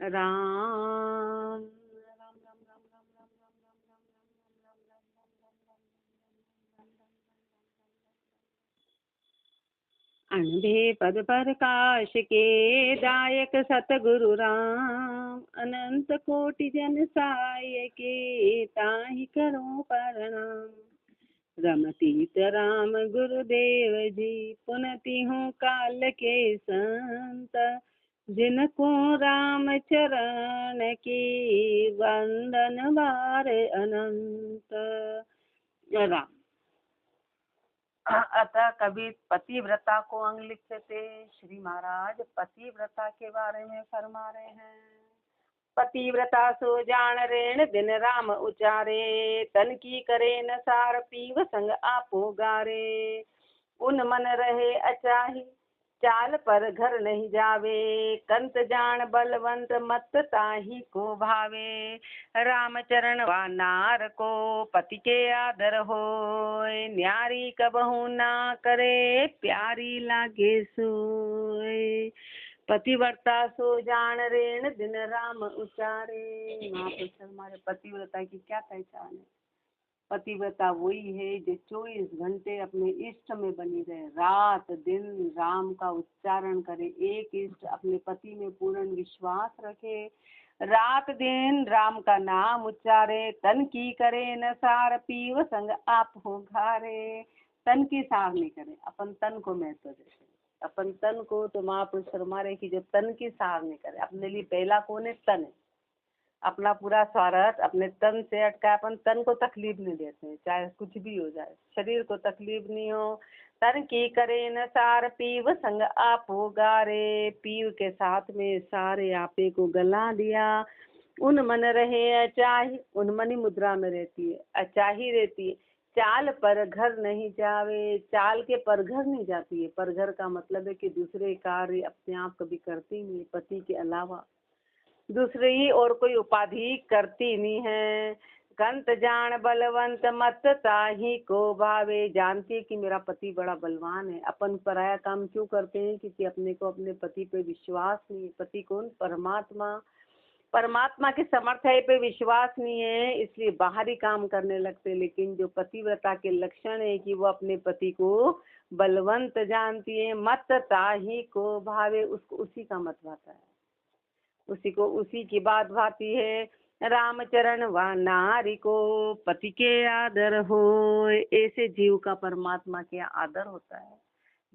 राम राम राम राम राम राम राम अंधे पद प्रकाश के दायक सतगुरु राम, अनंत कोटि जन साय के ताहि करो प्रणाम। रमतीत राम गुरुदेव जी, पुनति हूँ काल के संत, जिनको राम चरण की वंदन वार अनंत। राम अतः कभी पतिव्रता को अंग लिखते थे। श्री महाराज पतिव्रता के बारे में फरमा रहे हैं। पतिव्रता सो जान रेण, दिन राम उचारे, तन की करे न सार, पीव संग आपो गारे। उन मन रहे अचाही, चाल पर घर नहीं जावे, कंत जान बलवंत मत ताही को भावे। राम चरण वा नार को पति के आदर होय, न्यारी कबहू ना करे, प्यारी लागे सोय। पतिव्रता सो जान रेण, दिन राम उचारे। महापुरुष हमारे पतिव्रता की क्या पहचान है? पतिव्रता वही है जो 24 घंटे अपने इष्ट में बनी रहे, रात दिन राम का उच्चारण करे, एक इष्ट अपने पति में पूर्ण विश्वास रखे, रात दिन राम का नाम उच्चारे, तन की करे न सार, पीव संग आप हो घारे। तन की सार नहीं करे, अपन तन को महत्व देते, अपन तन को तो महापुरुष फरमारे कि जो तन की सार नहीं करे। अपने लिए पहला कौन है? तन है। अपना पूरा स्वार्थ अपने तन से अटका, अपन तन को तकलीफ नहीं देते हैं, चाहे कुछ भी हो जाए, शरीर को तकलीफ नहीं हो। तन की करे न सार, पीव संग आप हो गारे। पीव के साथ में सारे आपे को गला दिया। उन मन रहे अचाही, उन मनी मुद्रा में रहती है, अचाही रहती है। चाल पर घर नहीं जावे, चाल के पर घर नहीं जाती है। पर घर का मतलब है कि दूसरे कार्य अपने आप कभी करती नहीं, पति के अलावा दूसरे ही और कोई उपाधि करती नहीं है। कंत जान बलवंत मत ताही को भावे, जानती कि मेरा पति बड़ा बलवान है। अपन पराया काम क्यों करते हैं? क्योंकि अपने को अपने पति पे विश्वास नहीं है। पति कौन? परमात्मा। परमात्मा के समर्थय पे विश्वास नहीं है, इसलिए बाहरी काम करने लगते। लेकिन जो पतिव्रता के लक्षण है कि वो अपने पति को बलवंत जानती है। मत ताही को भावे, उसको उसी का मत भाता है, उसी को उसी की बात भाती है। रामचरण व नारी को पति के आदर हो, ऐसे जीव का परमात्मा के आदर होता है।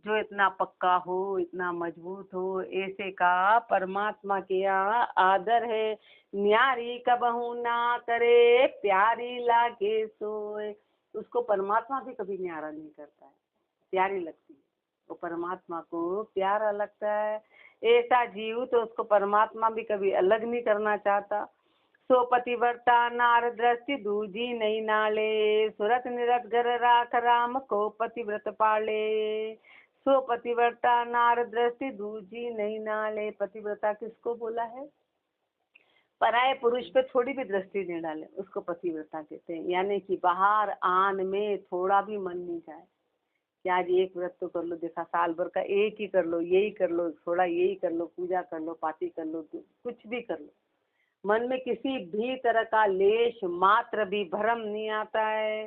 जो इतना पक्का हो, इतना मजबूत हो, ऐसे का परमात्मा के यहाँ आदर है। न्यारी कबहू ना करे, प्यारी लागे सोए। उसको परमात्मा भी कभी न्यारा नहीं करता है, प्यारी लगती है, वो परमात्मा को प्यारा लगता है। ऐसा जीव तो उसको परमात्मा भी कभी अलग नहीं करना चाहता। सो पतिव्रता नार दृष्टि दूजी नहीं नाले, सुरत निरत घर राख, राम को पतिव्रत पाले। सो पतिव्रता नार दृष्टि दूजी नहीं नाले। पतिव्रता किसको बोला है? पराये पुरुष पे थोड़ी भी दृष्टि नहीं डाले, उसको पतिव्रता कहते हैं। यानी कि बाहर आन में थोड़ा भी मन नहीं जाए कि आज एक व्रत तो कर लो, देखा साल भर का एक ही कर लो, यही कर लो, थोड़ा यही कर लो, पूजा कर लो, पार्टी कर लो, कुछ भी कर लो। मन में किसी भी तरह का लेश मात्र भी भ्रम नहीं आता है।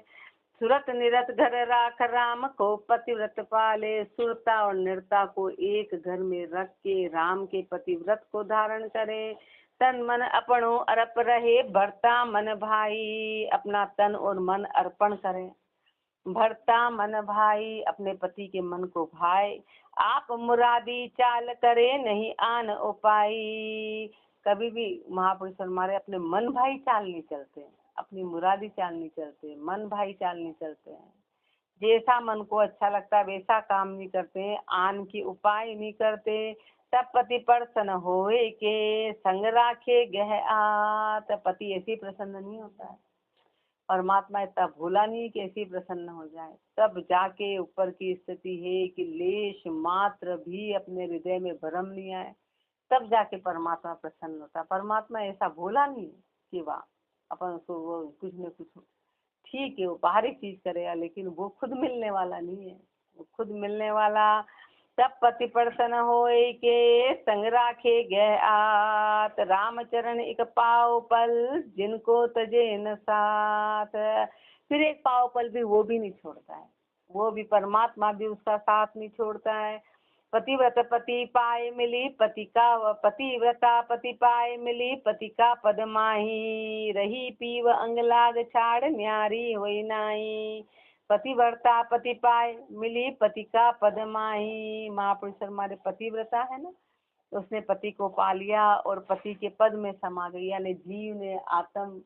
सुरत निरत घर राख, राम को पतिव्रत पाले। सुरता और निरता को एक घर में रख के राम के पतिव्रत को धारण करे। तन मन अपनो अर्प रहे, भरता मन भाई। अपना तन और मन अर्पण करें। भरता मन भाई, अपने पति के मन को भाई। आप मुरादी चाल करे, नहीं आन उपाई। कभी भी महापुरुष हमारे अपने मन भाई चाल नहीं चलते, अपनी मुरादी चाल नहीं चलते, मन भाई चाल नहीं चलते हैं। जैसा मन को अच्छा लगता है वैसा काम नहीं करते, आन की उपाय नहीं करते। तब पति प्रसन्न होए के संग राखे गह आत। पति ऐसे प्रसन्न नहीं होता है, परमात्मा इतना भोला नहीं कि ऐसे प्रसन्न हो जाए। तब जाके ऊपर की स्थिति है कि लेश मात्र भी अपने हृदय में भ्रम नहीं आए, तब जाके परमात्मा प्रसन्न होता। परमात्मा ऐसा भोला नहीं कि वाह अपन उसको वो कुछ न कुछ ठीक है वो बाहरी चीज करेगा, लेकिन वो खुद मिलने वाला नहीं है। वो खुद मिलने वाला तब पति प्रसन्न होए के संग राखे गए आत, रामचरण एक पाव पल जिनको तजे न साथ। फिर एक पाव पल भी वो भी नहीं छोड़ता है, वो भी परमात्मा भी उसका साथ नहीं छोड़ता है। पतिव्रत पति पाए मिली पति का, पतिव्रता पति पाए मिली पति का पद माही, रही पीव अंग लाग छाड़ न्यारी होई नाई। पतिव्रता पति पाए मिली पति का पद माही, महापुरुष हमारे पतिव्रता है ना, उसने पति को पा लिया और पति के पद में समा गई, यानी जीव ने आत्म,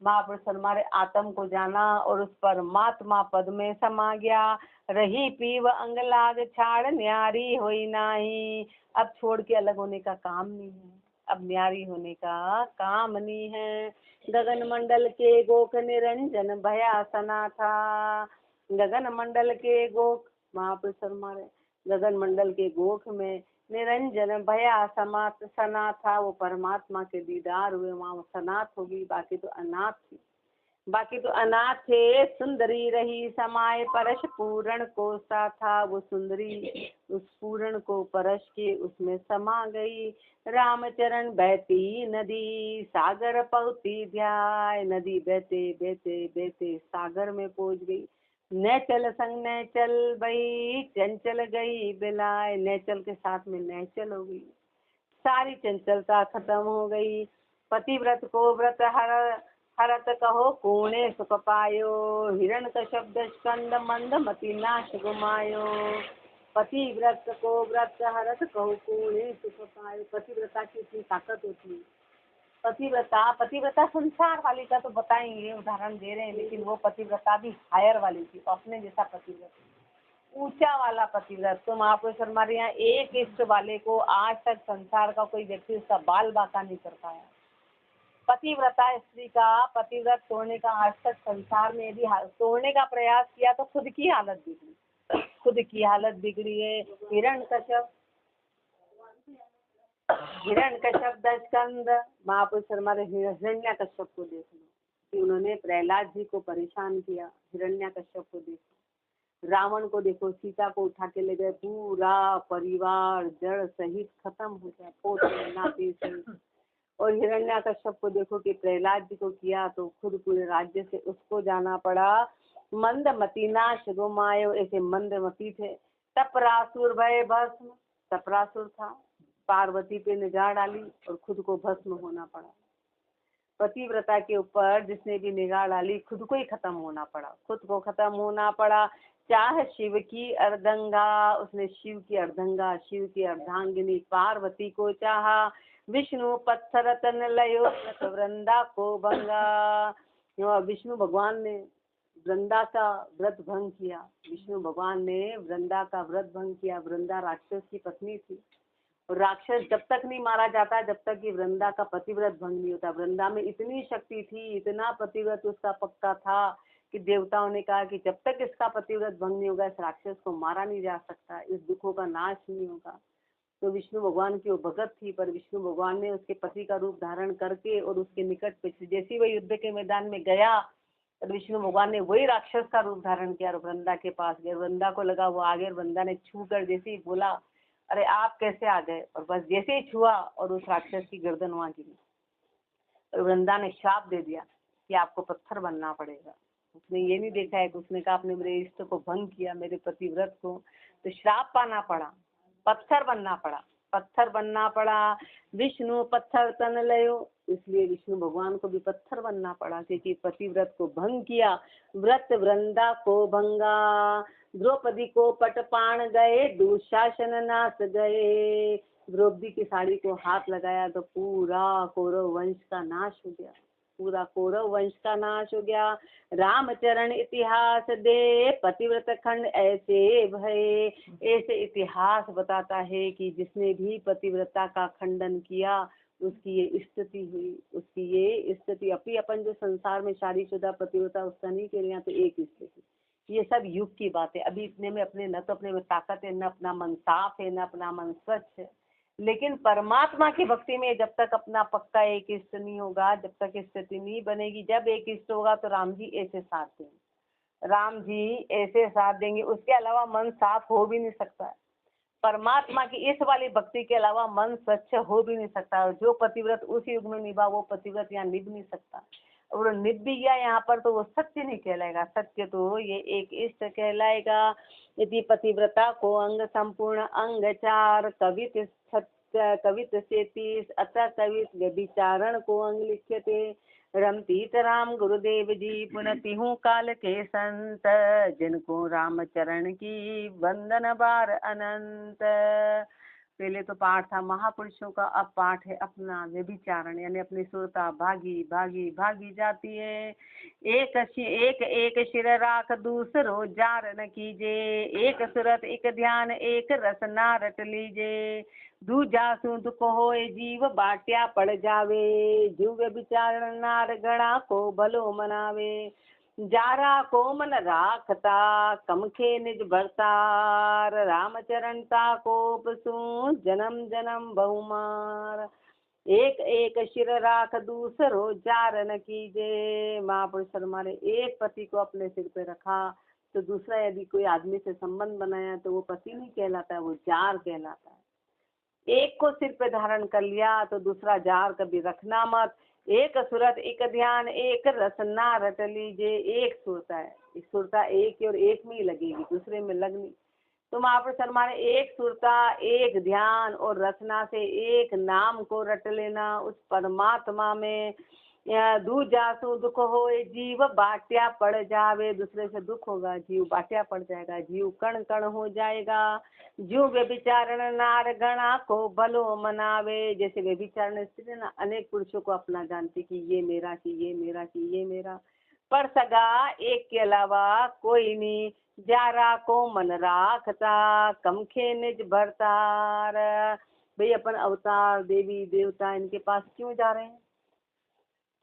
महापुरुष हमारे आत्म को जाना और उस परमात्मा पद में समा गया। रही पीव अंग लाग छाड़ न्यारी होई नाही, अब छोड़ के अलग होने का काम नहीं है, अब न्यारी होने का काम नहीं है। गगन मंडल के गोख निरंजन भया सना था, गगन मंडल के गोख, महापुरुष हमारे गगन मंडल के गोख में निरंजन भया समात सना था, वो परमात्मा के दीदार हुए, वहाँ सनात होगी, बाकी तो अनाथ थी, बाकी तो अनाथ थे। सुंदरी रही समाये परश पूरण को सा था, वो सुंदरी उस पूरण को परश के उसमें समा गई। रामचरण बहती नदी सागर पहुती ध्याय, नदी बहते बहते बहते सागर में पहुंच गई। नैचल संग नैचल बही चंचल गई बिलाय, नैचल के साथ में नैचल हो गई, सारी चंचलता खत्म हो गई। पतिव्रत को व्रत हरत कहो कोणे सुख पायो, हिरण कश्यप स्कंद मंद मति नाश गुमायो। पतिव्रत को व्रत हरत कहो कोणे सुख पायो, पतिव्रता की इतनी ताकत होती है। पतिव्रता संसार वाली का तो बताएंगे, उदाहरण दे रहे हैं, लेकिन वो पतिव्रता भी हायर वाली थी, अपने जैसा पतिव्रत, ऊंचा वाला पतिव्रत। तो महापुरुष हमारे यहाँ एक इष्ट वाले को आज तक संसार का कोई व्यक्ति उसका बाल बाका नहीं कर पाया। पतिव्रता स्त्री का पतिव्रत तोड़ने का आज तक संसार में यदि तोड़ने का प्रयास किया तो खुद की हालत बिगड़ी, खुद की हालत बिगड़ी है। हिरण कश्यप दशकंद, महापुरुष हमारे हिरण्य कश्यप को देख लो कि उन्होंने प्रहलाद जी को परेशान किया, हिरण्य कश्यप को देखो, रावण को देखो, सीता को उठा के ले गए, पूरा परिवार जड़ सहित खत्म हो गया, पोते नाती सहित। और हिरण्य कश्यप को देखो कि प्रहलाद जी को किया तो खुद पूरे राज्य से उसको जाना पड़ा। मंदमती नाश गुमायो, ऐसे मंदमती थे। तपरासुर भय भस्म, तपरासुर था, पार्वती पे निगाह डाली और खुद को भस्म होना पड़ा। पतिव्रता के ऊपर जिसने भी निगाह डाली खुद को ही खत्म होना पड़ा, खुद को खत्म होना पड़ा। चाह शिव की अर्धंगा, उसने शिव की अर्धंगा, शिव की अर्धांगिनी पार्वती को चाहा। विष्णु पत्थर तन लयो वृंदा को भंगा, विष्णु भगवान ने वृंदा का व्रत भंग किया, विष्णु भगवान ने वृंदा का व्रत भंग किया। वृंदा राक्षस की पत्नी थी, और राक्षस जब तक नहीं मारा जाता जब तक कि वृंदा का पतिव्रत भंग नहीं होता। वृंदा में इतनी शक्ति थी, इतना पतिव्रत उसका पक्का था कि देवताओं ने कहा कि जब तक इसका पतिव्रत भंग नहीं होगा इस राक्षस को मारा नहीं जा सकता, इस दुखों का नाश नहीं होगा। तो विष्णु भगवान की वो भगत थी, पर विष्णु भगवान ने उसके पति का रूप धारण करके और उसके निकट पे जैसे वही युद्ध के मैदान में गया तो विष्णु भगवान ने वही राक्षस का रूप धारण किया और वृंदा के पास गए। वृंदा को लगा वो आ गए, वृंदा ने छू कर जैसे ही बोला अरे आप कैसे आ गए, और बस जैसे ही छुआ और उस राक्षस की गर्दन वहां गिरी। और वृंदा ने श्राप दे दिया कि आपको पत्थर बनना पड़ेगा। उसने ये नहीं देखा है कि उसने कहा आपने मेरे इष्ट को भंग किया, मेरे पतिव्रत को, तो श्राप पाना पड़ा, पत्थर बनना पड़ा, पत्थर बनना पड़ा। विष्णु पत्थर तन लयो, इसलिए विष्णु भगवान को भी पत्थर बनना पड़ा क्योंकि पतिव्रत को भंग किया। व्रत वृंदा को भंगा, द्रौपदी को पटपाण गए, दुशासन नाश गए। द्रौपदी की साड़ी को हाथ लगाया तो पूरा कौरव वंश का नाश हो गया, पूरा कौरव वंश का नाश हो गया। रामचरण इतिहास दे, पतिव्रत खंड ऐसे भय। ऐसे इतिहास बताता है कि जिसने भी पतिव्रता का खंडन किया उसकी ये स्थिति हुई, उसकी ये स्थिति। अपनी अपन जो संसार में शादीशुदा पतिव्रता उसका नहीं के लिए तो एक स्थिति। ये सब युग की बात है। अभी इतने में अपने न तो अपने में ताकत है, न अपना मन साफ है, न अपना मन स्वच्छ है। लेकिन परमात्मा की भक्ति में जब तक अपना पक्का एक इष्ट नहीं होगा, जब तक स्थिति नहीं बनेगी, जब एक इष्ट होगा तो राम जी ऐसे साथ देंगे, राम जी ऐसे साथ देंगे। उसके अलावा मन साफ हो भी नहीं सकता है। परमात्मा की इस वाली भक्ति के अलावा मन स्वच्छ हो भी नहीं सकता। जो पतिव्रत उस युग में निभा वो पतिव्रत यहाँ निभ नहीं सकता, और निभ भी गया यहाँ पर तो वो सत्य नहीं कहलाएगा। सत्य तो ये एक इष्ट कहलाएगा। यदि पतिव्रता को अंग संपूर्ण अंग चार कवित कवित से 30 अतः कवित व्यभिचारण को अंग लिख्यते। रमतीत राम गुरुदेव जी पुनति हूँ काल के संत, जिनको राम चरण की वंदन बार अनंत। पहले तो पाठ था महापुरुषों का, अब पाठ है अपना व्यभिचारण, यानी अपनी सुरता भागी भागी भागी जाती है। एक एक शिर राख दूसरो जार न कीजे, एक सुरत एक ध्यान एक रसना रट लीजे। दूजा सुध को होए जीव बाट्या पड़ जावे, जीव व्यभिचारण नार गणा को भलो मनावे। जारा को मन राखता कमखे निज भरतार, रामचरणता को पसू जन्म जन्म बहुमार। एक एक शिर राख दूसरो जार न कीजे। महापुरुष हमारे एक पति को अपने सिर पे रखा तो दूसरा यदि कोई आदमी से संबंध बनाया तो वो पति नहीं कहलाता है, वो जार कहलाता है। एक को सिर पे धारण कर लिया तो दूसरा जार कभी रखना मत। एक सुरत एक ध्यान एक रसना रट लीजिए। एक सुरता है, एक सुरता एक और एक में ही लगेगी, दूसरे में लगनी। तो महापुरुष हमारे एक सुरता एक ध्यान और रचना से एक नाम को रट लेना। उस परमात्मा में दूजा सु दुख होए जीव बाट्या पड़ जावे, दूसरे से दुख होगा जीव बाट्या पड़ जाएगा, जीव कण कण हो जाएगा। जीव व्यभिचारण नार गणा को भलो मनावे। जैसे व्यभिचारण स्त्री ना अनेक पुरुषों को अपना जानती कि ये मेरा कि ये मेरा कि ये मेरा, पर सगा एक के अलावा कोई नहीं। जारा को मन राखता कमखे निज भरतार। भाई अपन अवतार देवी देवता इनके पास क्यों जा रहे हैं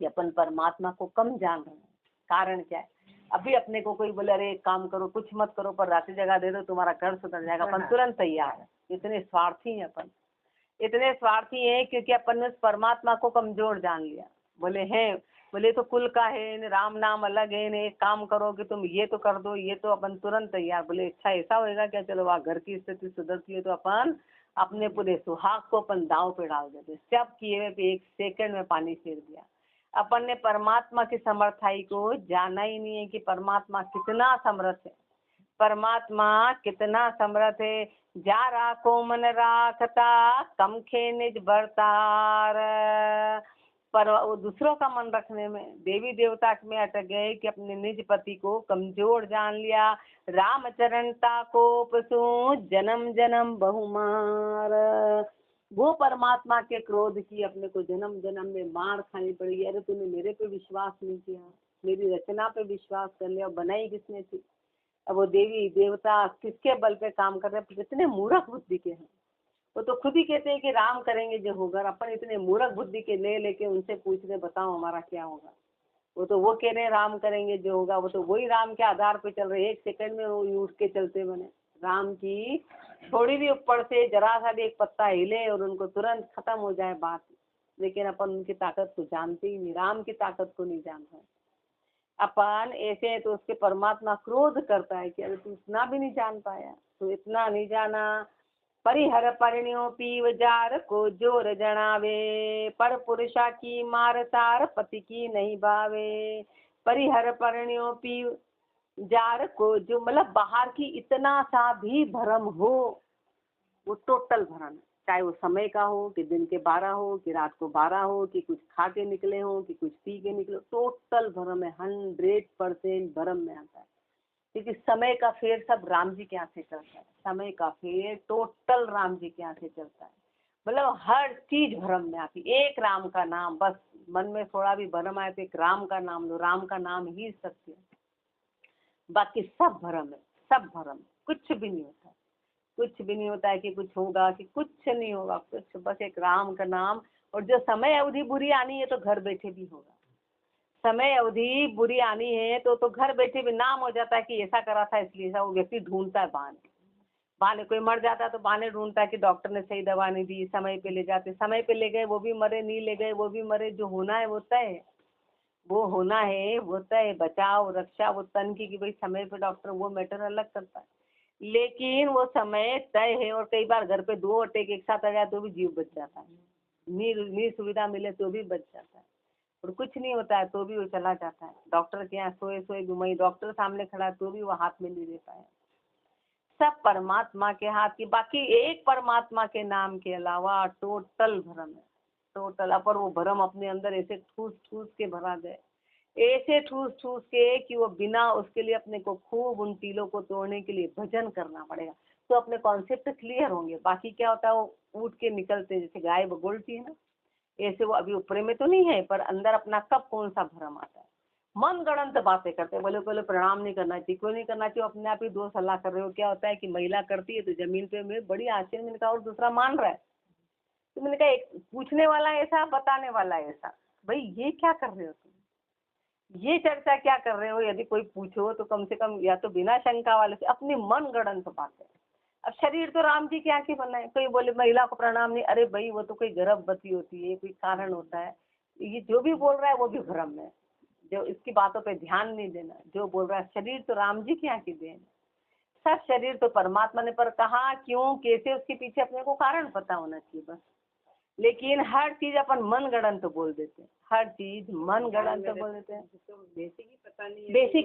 कि अपन परमात्मा को कम जान रहे हैं। कारण क्या है? अभी अपने को कोई बोले अरे एक काम करो कुछ मत करो पर रात जगह दे दो तुम्हारा घर सुधर जाएगा, अपन तुरंत तैयार है। इतने स्वार्थी हैं अपन, इतने स्वार्थी हैं क्योंकि अपन ने उस परमात्मा को कमजोर जान लिया। बोले हैं, बोले तो कुल का है, राम नाम अलग है, एक काम करो कि तुम ये तो कर दो, ये तो अपन तुरंत तैयार। बोले अच्छा ऐसा होएगा क्या? चलो वहाँ घर की स्थिति सुधरती है तो अपन अपने पूरे सुहाग को अपन दांव पे डाल देते। सब किए हुए एक सेकंड में पानी फेर दिया। अपन ने परमात्मा की समर्थाई को जाना ही नहीं है कि परमात्मा कितना समर्थ है, परमात्मा कितना समर्थ है। जारा को मन राखता कमखे निज भरतार। पर वो दूसरों का मन रखने में देवी देवता में अटक गए कि अपने निज पति को कमजोर जान लिया। रामचरणता को पसू जन्म जन्म बहुमार। वो परमात्मा के क्रोध की अपने को जन्म जन्म में मार खानी पड़ी। अरे तूने मेरे पे विश्वास नहीं किया, मेरी रचना पे विश्वास कर लिया, बनाई किसने थी? अब वो देवी देवता किसके बल पे काम कर रहे हैं? कितने मूर्ख बुद्धि के हैं। वो तो खुद ही कहते हैं कि राम करेंगे जो होगा, अपन इतने मूर्ख बुद्धि के ले लेके उनसे पूछ रहे बताओ हमारा क्या होगा। वो कह रहे हैं राम करेंगे जो होगा, वो तो वही राम के आधार पे चल रहे। एक सेकंड में वो उठ के चलते बने। राम की थोड़ी भी ऊपर से जरा सा भी एक पत्ता हिले और उनको तुरंत खत्म हो जाए बात। लेकिन अपन उनकी ताकत को जानते ही नहीं, राम की ताकत को नहीं जान रहे अपन। ऐसे तो उसके परमात्मा क्रोध करता है कि अरे तू इतना भी नहीं जान पाया, तू इतना नहीं जाना। परिहर परिण्यो पीव जार को जोर जनावे, पर पुरुषा की मार तार पति की नहीं भावे। परिहर परिण्यो पीव जार को, जो मतलब बाहर की इतना सा भी भरम हो, वो टोटल भरम है। चाहे वो समय का हो कि दिन के 12 हो कि रात को 12 हो कि कुछ खा के निकले हो कि कुछ पी के निकले, टोटल भरम है। 100% भरम में आता है। क्योंकि समय का फेर सब राम जी के यहाँ से चलता है। समय का फेर टोटल राम जी के यहाँ से चलता है। मतलब हर चीज भरम में आती। एक राम का नाम, बस मन में थोड़ा भी भरम आए तो एक राम का नाम लो, राम का नाम ही सत्य है। बाकी सब भरम है, सब भरम, कुछ भी नहीं होता, कुछ भी नहीं होता है कि कुछ होगा कि कुछ नहीं होगा, कुछ बस एक राम का नाम। और जो समय अवधि बुरी आनी है तो घर बैठे भी होगा। समय अवधि बुरी आनी है तो घर बैठे भी नाम हो जाता है कि ऐसा करा था इसलिए ऐसा। वो व्यक्ति ढूंढता है बहाने कोई मर जाता है तो बहाने ढूंढता है कि डॉक्टर ने सही दवा नहीं दी, समय पे ले जाते, समय पे ले गए वो भी मरे, नहीं ले गए वो भी मरे। जो होना है वो तय, वो होना है वो तय। बचाव रक्षा वो तन की कि भाई समय पे डॉक्टर, वो मैटर अलग करता है। लेकिन वो समय तय है, और कई बार घर पे 2 अटैक एक साथ आ जाए तो भी जीव बच जाता है, नींद सुविधा मिले तो भी बच जाता है, और कुछ नहीं होता है तो भी वो चला जाता है। डॉक्टर के यहाँ सोए सोए घुमाई, डॉक्टर सामने खड़ा है तो भी वो हाथ में नहीं दे पाया। सब परमात्मा के हाथ की, बाकी एक परमात्मा के नाम के अलावा टोटल भ्रम है, टोटल। अपर वो भ्रम अपने अंदर ऐसे ठूस ठूस के भरा गए, ऐसे ठूस ठूस के कि वो बिना उसके लिए अपने को खूब उन टीलों को तोड़ने के लिए भजन करना पड़ेगा, तो अपने कॉन्सेप्ट क्लियर होंगे। बाकी क्या होता है, वो उठ के निकलते जैसे गाय बगोलती है ना, ऐसे वो अभी ऊपरे में तो नहीं है, पर अंदर अपना कब कौन सा भ्रम आता है, मन गणंत बातें करते हैं। बोले बोले प्रणाम नहीं करना चाहिए, क्यों नहीं करना चाहिए, अपने आप ही दो सलाह कर रहे हो। क्या होता है कि महिला करती है तो जमीन पे में बड़ी आश्चर्य, मैंने कहा और दूसरा मान रहा है, तो मैंने कहा एक पूछने वाला ऐसा, बताने वाला ऐसा, भाई ये क्या कर रहे हो तुम, ये चर्चा क्या कर रहे हो, यदि कोई पूछो तो कम से कम या तो बिना शंका वाले से, अपनी मन गणंत बातें। अब शरीर तो राम जी की आंखें बनाए, कोई बोले महिला को प्रणाम नहीं, अरे भाई वो तो कोई गर्भवती होती है, कोई कारण होता है, ये जो भी बोल रहा है वो भी भ्रम है, जो इसकी बातों पे ध्यान नहीं देना। जो बोल रहा है शरीर तो राम जी की आंखें देन, सब शरीर तो परमात्मा ने, पर कहाँ क्यों कैसे उसके पीछे अपने को कारण पता होना चाहिए बस। लेकिन हर चीज अपन मन गणन तो बोल देते हैं, हर चीज मन गणन तो बोल देते हैं, बेसिक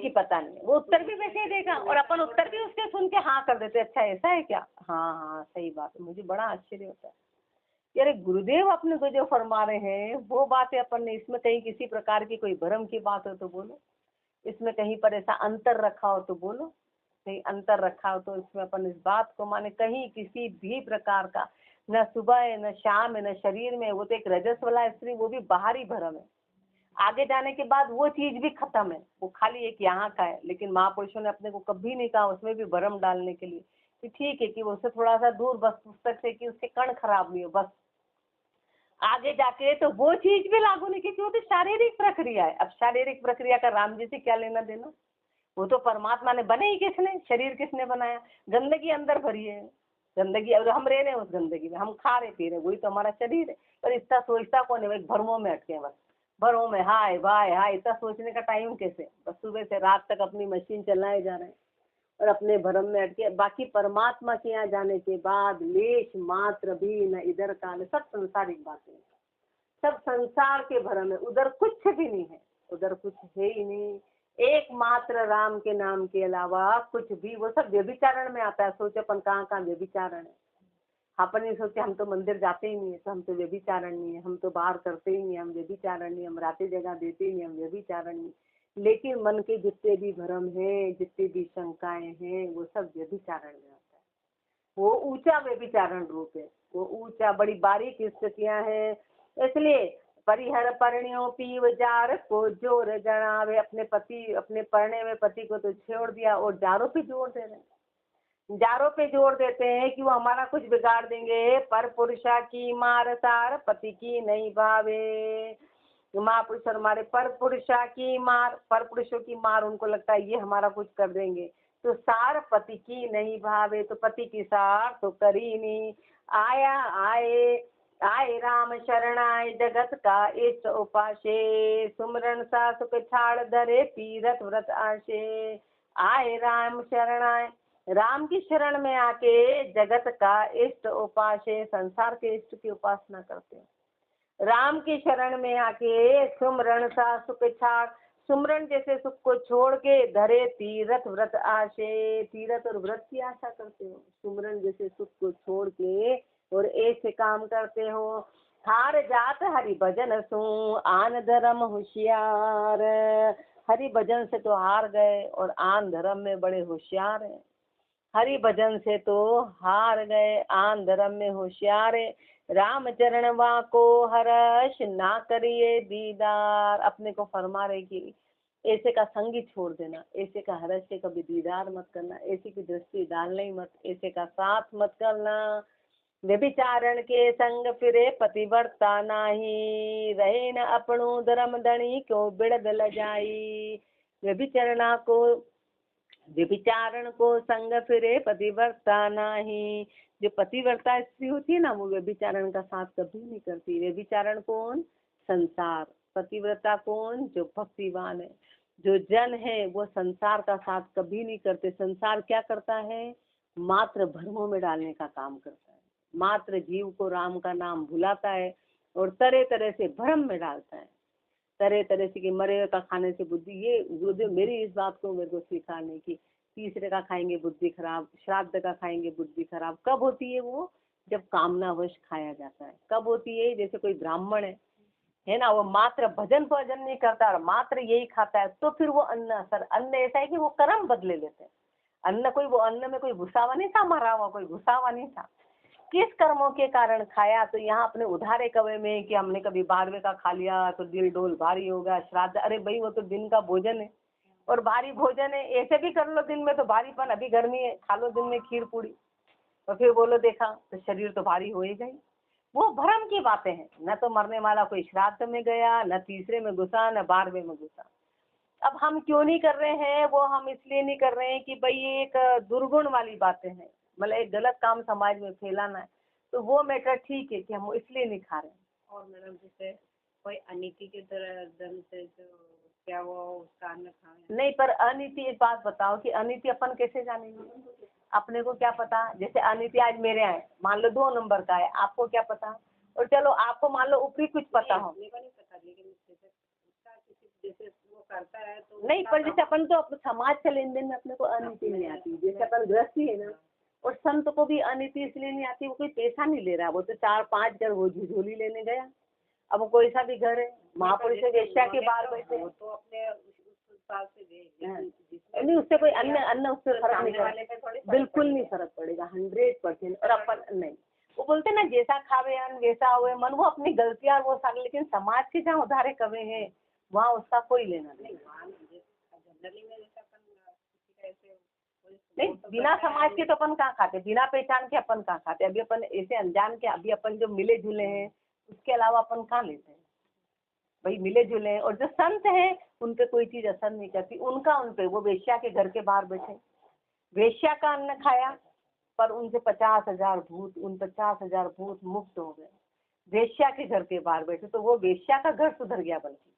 ही पता नहीं है। वो उत्तर भी वैसे ही देगा और अपन उत्तर भी उसके सुन के हाँ कर देते, अच्छा ऐसा है क्या, हाँ हाँ सही बात है। मुझे बड़ा आश्चर्य होता है, यार गुरुदेव अपने को जो फरमा रहे हैं वो बातें अपन ने, इसमें कहीं किसी प्रकार की कोई भ्रम की बात हो तो बोलो, इसमें कहीं पर ऐसा अंतर रखा हो तो बोलो, कहीं अंतर रखा हो तो इसमें अपन इस बात को माने। कहीं किसी भी प्रकार का न सुबह है न शाम है न शरीर में, वो तो एक रजस वाला स्त्री, वो भी बाहरी भ्रम है, आगे जाने के बाद वो चीज भी खत्म है, वो खाली एक यहाँ का है। लेकिन महापुरुषों ने अपने को कभी नहीं कहा उसमें भी भ्रम डालने के लिए कि ठीक है कि वो उससे थोड़ा सा दूर बस पुस्तक से, कि उसके कण खराब नहीं हो बस, आगे जाके तो वो चीज भी लागू नहीं की, वो तो शारीरिक प्रक्रिया है। अब शारीरिक प्रक्रिया का राम जी से क्या लेना देना, वो तो परमात्मा ने बने ही किसने, शरीर किसने बनाया, गंदगी अंदर भरी है, गंदगी, और हम रह रहे हैं उस गंदगी में, हम खा रहे पी रहे, वही तो हमारा शरीर है। पर इतना सोचता कौन है, भ्रमों में अटके बस, भ्रमों में हाय भाई हाय, इतना सोचने का टाइम कैसे, बस सुबह से रात तक अपनी मशीन चलाए जा रहे हैं और अपने भ्रम में अटके। बाकी परमात्मा के यहाँ जाने के बाद लेश मात्र भी न इधर का न, सब संसारिक बातें, सब संसार के भ्रम है, उधर कुछ भी नहीं है, उधर कुछ है ही नहीं, एकमात्र राम के नाम के अलावा कुछ भी, वो सब व्यभिचारण में आता है। सोचे अपन कहाँ कहाँ व्यभिचारण है, अपन ये सोचे हम तो मंदिर जाते ही नहीं है तो हम तो व्यभिचारण नहीं है, हम तो बाहर करते ही नहीं, हम व्यभिचारण नहीं, हम रातें जगह देते ही नहीं, हम व्यभिचारण नहीं। लेकिन मन के जितने भी भ्रम है, जितनी भी शंकाएं हैं, वो सब व्यभिचारण में आता है, वो ऊंचा व्यभिचारण रूप है, वो ऊंचा, बड़ी बारीक स्थितियां हैं। इसलिए परिहर परिणयो पीव जार को जोर जनावे, अपने पति, अपने पढ़ने में पति को तो छोड़ दिया और जारों पे जोर दे रहे हैं, जारों पे जोर देते हैं कि वो हमारा कुछ बिगाड़ देंगे। पर पुरुषा की मार सार पति की नहीं भावे, महापुरुष हमारे पर पुरुषा की मार, पर पुरुषों की मार उनको लगता है ये हमारा कुछ कर देंगे, तो सार पति की नहीं भावे, तो पति की सार तो करी नहीं। आया आए आए राम शरणाय जगत का इष्ट उपासे, सुमरन सा सुख छाड़ धरे तीरथ व्रत आशे। आए राम शरणाय, राम की शरण में आके जगत का इष्ट उपासे, संसार के इष्ट की उपासना करते हैं। राम की शरण में आके सुमरण सा सुख छाड़, सुमरण जैसे सुख को छोड़ के धरे तीरथ व्रत आशे, तीरथ और व्रत की आशा करते हो, सुमरण जैसे सुख को छोड़ के और ऐसे काम करते हो। हार जात हरि भजन सु आन धर्म होशियार, हरि भजन से तो हार गए और आन धर्म में बड़े होशियार हैं। हरि भजन से तो हार गए, आन धर्म में होशियार है। राम चरण वाको हर्ष ना करिए दीदार, अपने को फरमा रहे कि ऐसे का संग ही छोड़ देना, ऐसे का हर्ष से कभी दीदार मत करना, ऐसे की दृष्टि डालना ही मत, ऐसे का साथ मत करना। व्यभिचारण के संग फिरे पतिव्रता नाही, रहे न अपणु धर्म धनी क्यों बिड़द लजाई। व्यभिचरणा को, व्यभिचारण को संग फिरे पतिव्रता नाही, जो पतिव्रता स्त्री होती है ना वो व्यभिचारण का साथ कभी नहीं करती। व्यभिचारण कौन, संसार, पतिव्रता कौन, जो भक्तिवान है, जो जन है वो संसार का साथ कभी नहीं करते। संसार क्या करता है, मात्र भ्रमों में डालने का काम करता है, मात्र जीव को राम का नाम भुलाता है और तरह तरह से भ्रम में डालता है, तरह तरह से कि मरे का खाने से बुद्धि, ये गुरुदेव मेरी इस बात को मेरे को सिखाने की, तीसरे का खाएंगे बुद्धि खराब, श्राद्ध का खाएंगे बुद्धि खराब। कब होती है वो? जब कामनावश खाया जाता है। कब होती है? जैसे कोई ब्राह्मण है ना, वो मात्र भजन भजन नहीं करता और मात्र यही खाता है, तो फिर वो अन्न असर, अन्न ऐसा है कि वो कर्म बदले लेते हैं। अन्न कोई, वो अन्न में कोई घुसावा नहीं था, मरा हुआ कोई घुसावा नहीं था, किस कर्मों के कारण खाया। तो यहाँ अपने उधारे कवे में कि हमने कभी 12वें का खा लिया तो दिल डोल भारी होगा, श्राद्ध, अरे भाई वो तो दिन का भोजन है और भारी भोजन है, ऐसे भी कर लो दिन में तो भारीपन, अभी गर्मी है खा लो दिन में खीर पूरी, और फिर बोलो देखा तो शरीर तो भारी हो ही गई। वो भ्रम की बातें हैं। न तो मरने वाला कोई श्राद्ध में गया, न तीसरे में घुसा, न 12वें में घुसा। अब हम क्यों नहीं कर रहे हैं वो, हम इसलिए नहीं कर रहे हैं कि भाई ये एक दुर्गुण वाली बातें हैं, मतलब एक गलत काम समाज में फैलाना है, तो वो मैटर ठीक है कि हम इसलिए नहीं खा रहे हैं। और मैडम जैसे कोई अनीति की तरह दम से जो, क्या वो उसका अन्न खाए? नहीं, पर अनीति, एक बात बताओ कि अनीति अपन कैसे जानेंगे? अपने को क्या पता? जैसे अनीति आज मेरे आए, मान लो 2 नंबर का है, आपको क्या पता? और चलो आपको मान लो ऊपरी कुछ पता हो, मेरे को नहीं पता, लेकिन उसका किसी जैसे वो करता है तो नहीं, पर जैसे अपन तो समाज के लेन देन में अपने को अनीति नहीं आती, जैसे अपन गृहस्थी है ना, और संत को भी अनीति इसलिए नहीं आती, वो कोई पैसा नहीं ले रहा, वो तो 4-5 घर वो झोली लेने गया। अब कोई सा भी घर है, महापुरुष से वेश्या के बाहर बैठे, तो अपने उस हिसाब से नहीं, उससे कोई अन्य उससे फर्क नहीं पड़ेगा, बिल्कुल नहीं फर्क पड़ेगा, 100%। और अपन नहीं, वो बोलते ना जैसा खावे अन्न वैसा हुए मन, वो अपनी गलतियां वो सारी, लेकिन समाज के जहाँ उधारे कवे हैं वहाँ उसका कोई लेना नहीं। नहीं, बिना समाज के तो अपन कहाँ खाते, बिना पहचान के अपन कहाँ खाते, अभी अपन ऐसे अनजान के, अभी अपन जो मिले जुले हैं उसके अलावा अपन कहाँ लेते हैं भाई, मिले जुले हैं। और जो संत हैं उन पे कोई चीज असर नहीं करती, उनका उन पे, वो वेश्या के घर के बाहर बैठे, वेश्या का अन्न खाया, पर उनसे 50,000 भूत, उन 50,000 भूत मुक्त हो गए, वेश्या के घर के बाहर बैठे, तो वो वेश्या का घर सुधर गया बल्कि,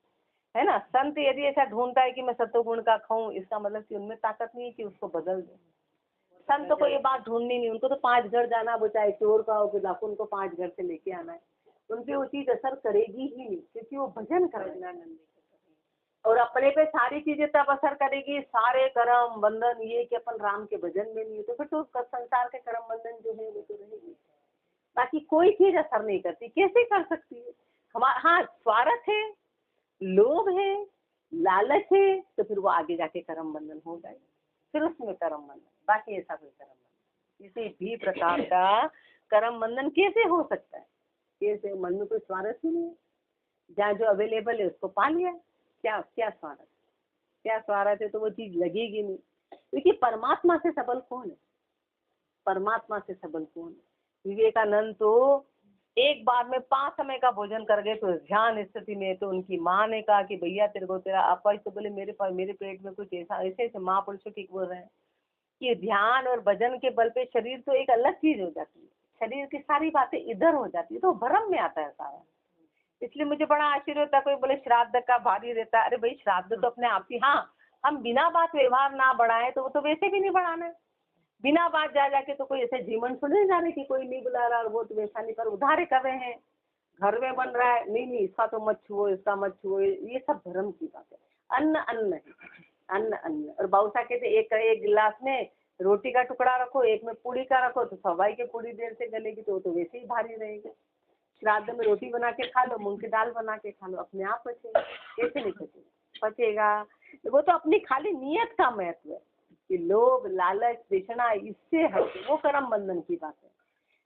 है ना। संत यदि ऐसा ढूंढता है कि मैं सत्वगुण का खाऊं, इसका मतलब कि उनमें ताकत नहीं है कि उसको बदल दे। संत को ये बात ढूंढनी नहीं, उनको तो 5 घर जाना, वो चाहे चोर का हो कि डाकू, उनको 5 घर से लेके आना है, उनपे वो चीज असर करेगी ही नहीं, क्योंकि वो भजन करेगा। और अपने पे सारी चीजें तब असर करेगी, सारे कर्म बंधन, ये कि अपन राम के भजन में नहीं है, तो फिर तो संसार के कर्म बंधन जो है वो तो रहेगी, बाकी कोई चीज असर नहीं करती। कैसे कर सकती है? हमारा, हाँ, स्वार्थ है, लोभ है, लालच है, तो फिर वो आगे जाके कर्म बंधन हो जाए, फिर उसमें कर्म बंधन, बाकी ऐसा कोई कर्म बंधन, किसी भी प्रकार का कर्म बंधन कैसे हो सकता है? कैसे? मन में कोई स्वार्थ ही नहीं है, जहाँ जो अवेलेबल है उसको पा लिया, क्या क्या स्वार्थ, क्या स्वार्थ है? तो वो चीज लगेगी नहीं, क्योंकि परमात्मा से सबल कौन है? परमात्मा से सबल कौन है? विवेकानंद तो एक बार में 5 समय का भोजन कर गए, तो ध्यान स्थिति में तो उनकी माँ ने कहा कि भैया तेरे को तेरा अपच, तो बोले मेरे पास, मेरे पेट में कुछ ऐसा, ऐसे ऐसे महापुरुषों की बोल रहे हैं कि ध्यान और भजन के बल पे शरीर तो एक अलग चीज हो जाती है, शरीर की सारी बातें इधर हो जाती है, तो भ्रम में आता है सारा। इसलिए मुझे बड़ा आश्चर्य होता है, कोई बोले श्राद्ध का भारी रहता है, अरे भाई श्राद्ध तो अपने आप ही, हाँ, हम बिना बात व्यवहार ना बढ़ाए तो वो तो वैसे भी नहीं बढ़ाना है, बिना बात जा जाके तो कोई ऐसे जीवन सुने जा रहे कि कोई नहीं बुला रहा और वो तो वैसा नहीं, पर उधारे कर रहे हैं, घर में बन रहा है, नहीं नहीं इसका तो मत छुओ, इसका मत छुओ, ये सब धर्म की बात है। अन्न अन्न है, अन्न अन्न। और बाबूसा कहते एक गिलास में रोटी का टुकड़ा रखो, एक में पूड़ी का रखो, तो सवाई के पूड़ी देर से गलेगी, तो वैसे ही भारी रहेगी। श्राद्ध में रोटी बना के खा लो, मूंग की दाल बना के खा लो, अपने आप पचेगा। कैसे नहीं पचेगा? पचेगा। वो तो अपनी खाली नियत का महत्व है कि लोभ लालच तृष्णा इससे हट, वो कर्म बंधन की बात है।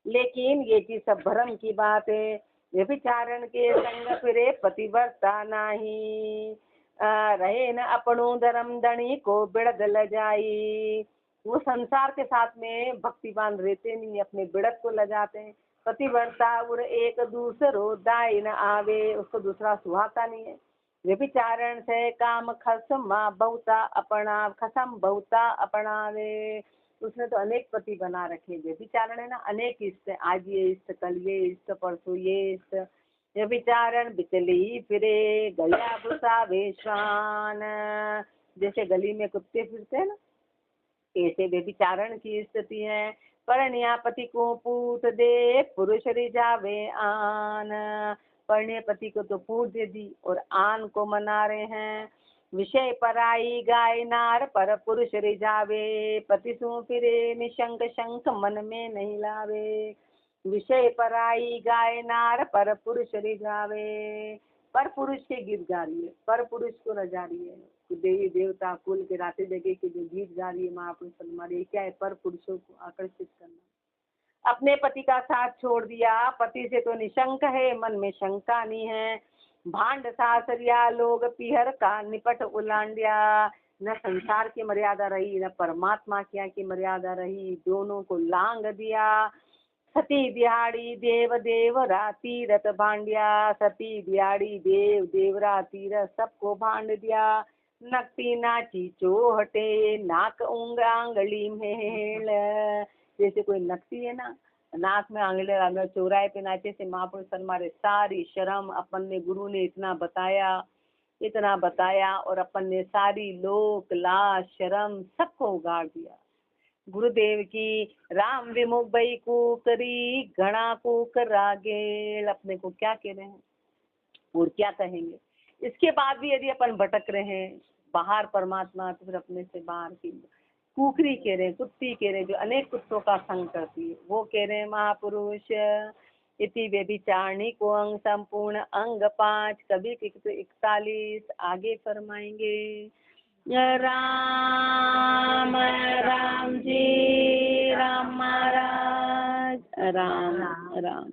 लेकिन ये की सब भ्रम की बात है। व्यभिचारण के संग फिरे पतिव्रता नाही, रहे न अपनो धर्म दणी को बिड़द ल जाई। वो संसार के साथ में भक्तिवान रहते नहीं, अपने बिड़द को ल जाते हैं। पतिव्रता उर एक दूसरो दाई न आवे, उसको दूसरा सुहाता नहीं है। व्यभिचारण से काम खसमा बहुता अपना, खसम बहुता अपनावे, उसने तो अनेक पति बना रखे। व्यभिचारण है ना, अनेक इष्ट, आज ये इष्ट, कल ये इष्ट, परसों ये इष्ट। व्यभिचारण बिचली फिरे गया भूसा वेशान, जैसे गली में कुत्ते फिरते हैं ना, ऐसे व्यभिचारण की स्थिति है। परण्या पति को पूत दे पुरुष रिझावे आन। परण्य पति को तो पूत दे दी और आन को मना रहे हैं। विषय पराई गाय नार पर पुरुष रिझावे। पति सु फिरे निशंक शंख मन में नहीं लावे। विषय पराई गाय नार पर पुरुष रिझावे। पर पुरुष के गीत गा रही है, पर पुरुष को रजा रही है। देवी देवता कुल के राते जगह के जो गीत गा रही है महापुरुष हमारे, क्या है? पर पुरुषों को आकर्षित करना। अपने पति का साथ छोड़ दिया, पति से तो निशंक है, मन में शंका नहीं है। भांड सासरिया लोग पीहर का निपट उलांडिया। न संसार की मर्यादा रही न परमात्मा की मर्यादा रही, दोनों को लांग दिया। सती दिहाड़ी देव देवरा तीरथ भांडिया। सती दिहाड़ी देव देवरा तीरथ सबको भांड दिया। नकती नाची चोहटे नाक उंग आंगली मेल। जैसे कोई नकती है ना, नाक में आंगले चौराहे पे नाचे से महापुरुष हमारे सारी शर्म अपन ने गुरु ने इतना बताया और अपन ने सारी लोक लाज शर्म सबको उगाड़ दिया। गुरुदेव की राम विमुख बई कूकरी घना कूकर रागेल। अपने को क्या कह रहे हैं और क्या कहेंगे? इसके बाद भी यदि अपन भटक रहे हैं बाहर परमात्मा, तो फिर अपने से बाहर की कुकरी कह रहे हैं, कुत्ती कह रहे हैं, जो अनेक कुत्तों का संग करती है, वो कह रहे हैं महापुरुष। इति व्यभिचारिणी को अंग संपूर्ण अंग 5 कभी 41 आगे फरमाएंगे। राम राम जी राम महाराज राम राम।